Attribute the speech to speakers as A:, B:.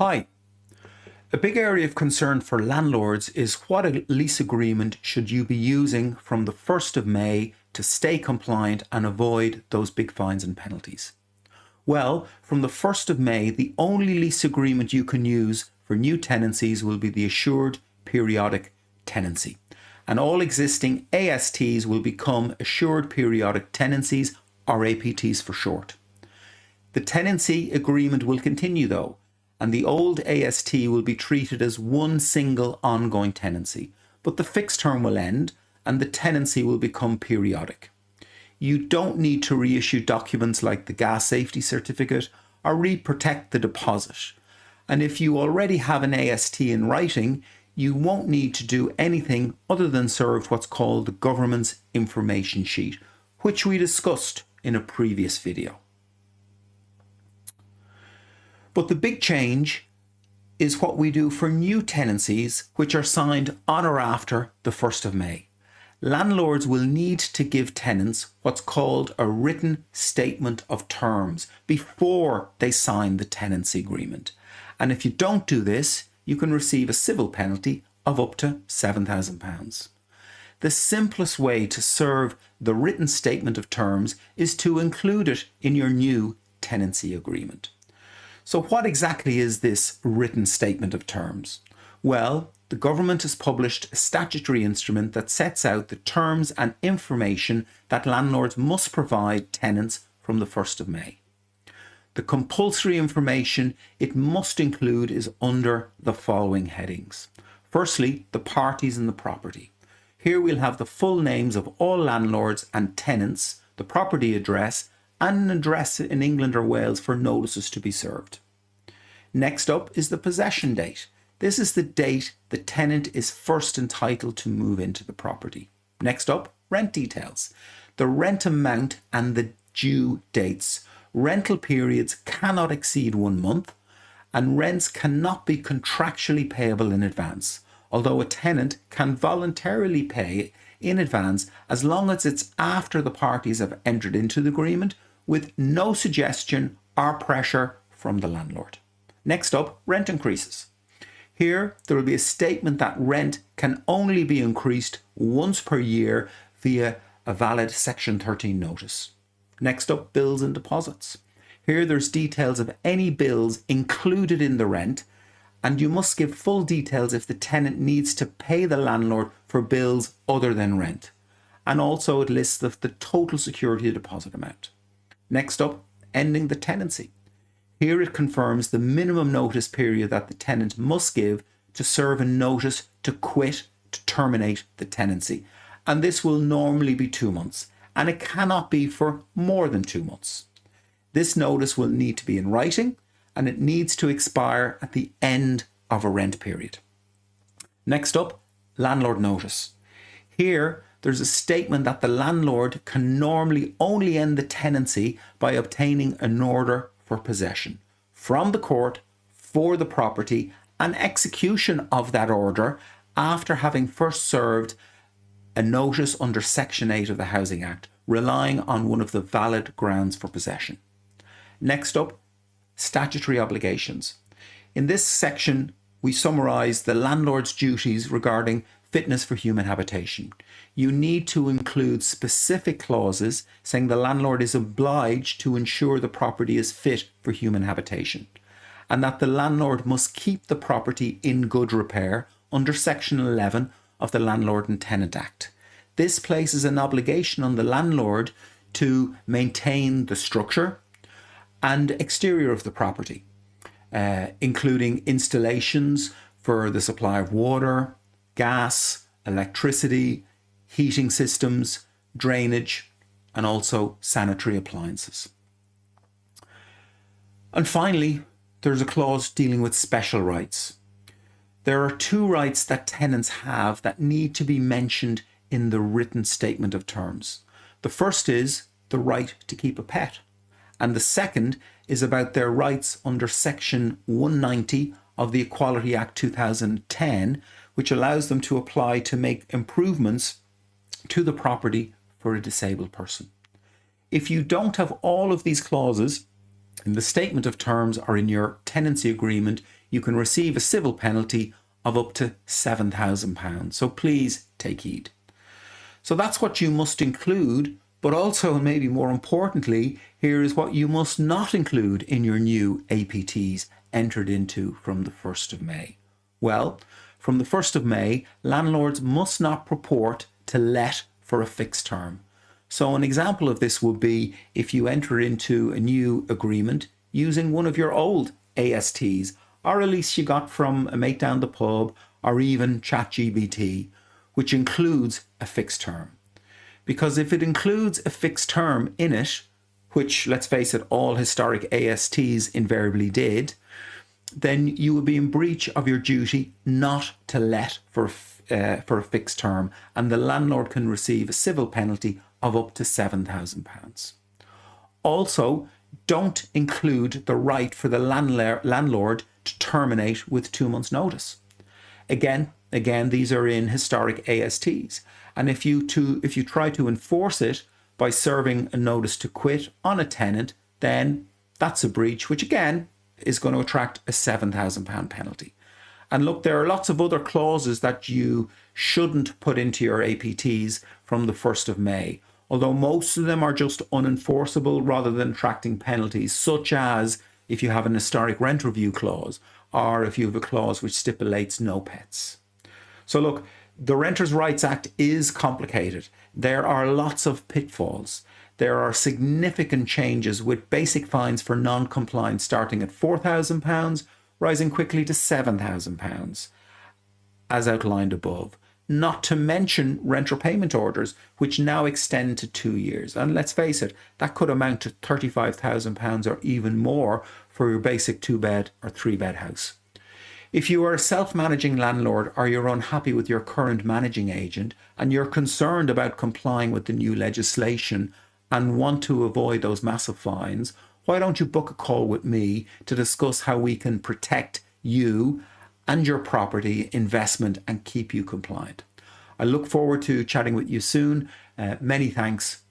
A: Hi. A big area of concern for landlords is what a lease agreement should you be using from the 1st of May to stay compliant and avoid those big fines and penalties. Well, from the 1st of May, the only lease agreement you can use for new tenancies will be the Assured Periodic Tenancy. And all existing ASTs will become Assured Periodic Tenancies, or APTs for short. The tenancy agreement will continue though, and the old AST will be treated as one single ongoing tenancy, but the fixed term will end and the tenancy will become periodic. You don't need to reissue documents like the gas safety certificate or re-protect the deposit. And if you already have an AST in writing, you won't need to do anything other than serve what's called the government's information sheet, which we discussed in a previous video. But the big change is what we do for new tenancies which are signed on or after the 1st of May. Landlords will need to give tenants what's called a written statement of terms before they sign the tenancy agreement. And if you don't do this, you can receive a civil penalty of up to £7,000. The simplest way to serve the written statement of terms is to include it in your new tenancy agreement. So what exactly is this written statement of terms? Well, the government has published a statutory instrument that sets out the terms and information that landlords must provide tenants from the 1st of May. The compulsory information it must include is under the following headings. Firstly, the parties in the property. Here we'll have the full names of all landlords and tenants, the property address, and an address in England or Wales for notices to be served. Next up is the possession date. This is the date the tenant is first entitled to move into the property. Next up, rent details. The rent amount and the due dates. Rental periods cannot exceed 1 month, and rents cannot be contractually payable in advance, although a tenant can voluntarily pay in advance as long as it's after the parties have entered into the agreement with no suggestion or pressure from the landlord. Next up, rent increases. Here, there will be a statement that rent can only be increased once per year via a valid Section 13 notice. Next up, bills and deposits. Here, there's details of any bills included in the rent, and you must give full details if the tenant needs to pay the landlord for bills other than rent. And also it lists the total security deposit amount. Next up, ending the tenancy. Here it confirms the minimum notice period that the tenant must give to serve a notice to quit, to terminate the tenancy. And this will normally be 2 months, and it cannot be for more than 2 months. This notice will need to be in writing, and it needs to expire at the end of a rent period. Next up, landlord notice. Here, there's a statement that the landlord can normally only end the tenancy by obtaining an order for possession from the court for the property and execution of that order after having first served a notice under Section 8 of the Housing Act, relying on one of the valid grounds for possession. Next up, statutory obligations. In this section, we summarise the landlord's duties regarding fitness for human habitation. You need to include specific clauses saying the landlord is obliged to ensure the property is fit for human habitation, and that the landlord must keep the property in good repair under Section 11 of the Landlord and Tenant Act. This places an obligation on the landlord to maintain the structure and exterior of the property, including installations for the supply of water, gas, electricity, heating systems, drainage, and also sanitary appliances. And finally, there's a clause dealing with special rights. There are 2 rights that tenants have that need to be mentioned in the written statement of terms. The first is the right to keep a pet, and the second is about their rights under Section 190 of the Equality Act 2010, which allows them to apply to make improvements to the property for a disabled person. If you don't have all of these clauses in the statement of terms or in your tenancy agreement, you can receive a civil penalty of up to £7,000. So please take heed. So that's what you must include, but also, and maybe more importantly, here is what you must not include in your new APTs entered into from the 1st of May. Well, from the 1st of May, landlords must not purport to let for a fixed term. So an example of this would be if you enter into a new agreement using one of your old ASTs, or a lease you got from a mate down the pub, or even ChatGPT, which includes a fixed term. Because if it includes a fixed term in it, which, let's face it, all historic ASTs invariably did, then you will be in breach of your duty not to let for a fixed term, and the landlord can receive a civil penalty of up to £7,000. Also, don't include the right for the landlord to terminate with 2 months' notice. Again, these are in historic ASTs, and if you try to enforce it by serving a notice to quit on a tenant, then that's a breach, which again is going to attract a £7,000 penalty. And look, there are lots of other clauses that you shouldn't put into your APTs from the 1st of May, although most of them are just unenforceable rather than attracting penalties, such as if you have an historic rent review clause, or if you have a clause which stipulates no pets. So look, the Renters' Rights Act is complicated. There are lots of pitfalls. There are significant changes with basic fines for non-compliance starting at £4,000, rising quickly to £7,000, as outlined above. Not to mention rent repayment orders, which now extend to 2 years. And let's face it, that could amount to £35,000 or even more for your basic 2-bed or 3-bed house. If you are a self-managing landlord or you're unhappy with your current managing agent and you're concerned about complying with the new legislation and want to avoid those massive fines, why don't you book a call with me to discuss how we can protect you and your property investment and keep you compliant. I look forward to chatting with you soon. Many thanks.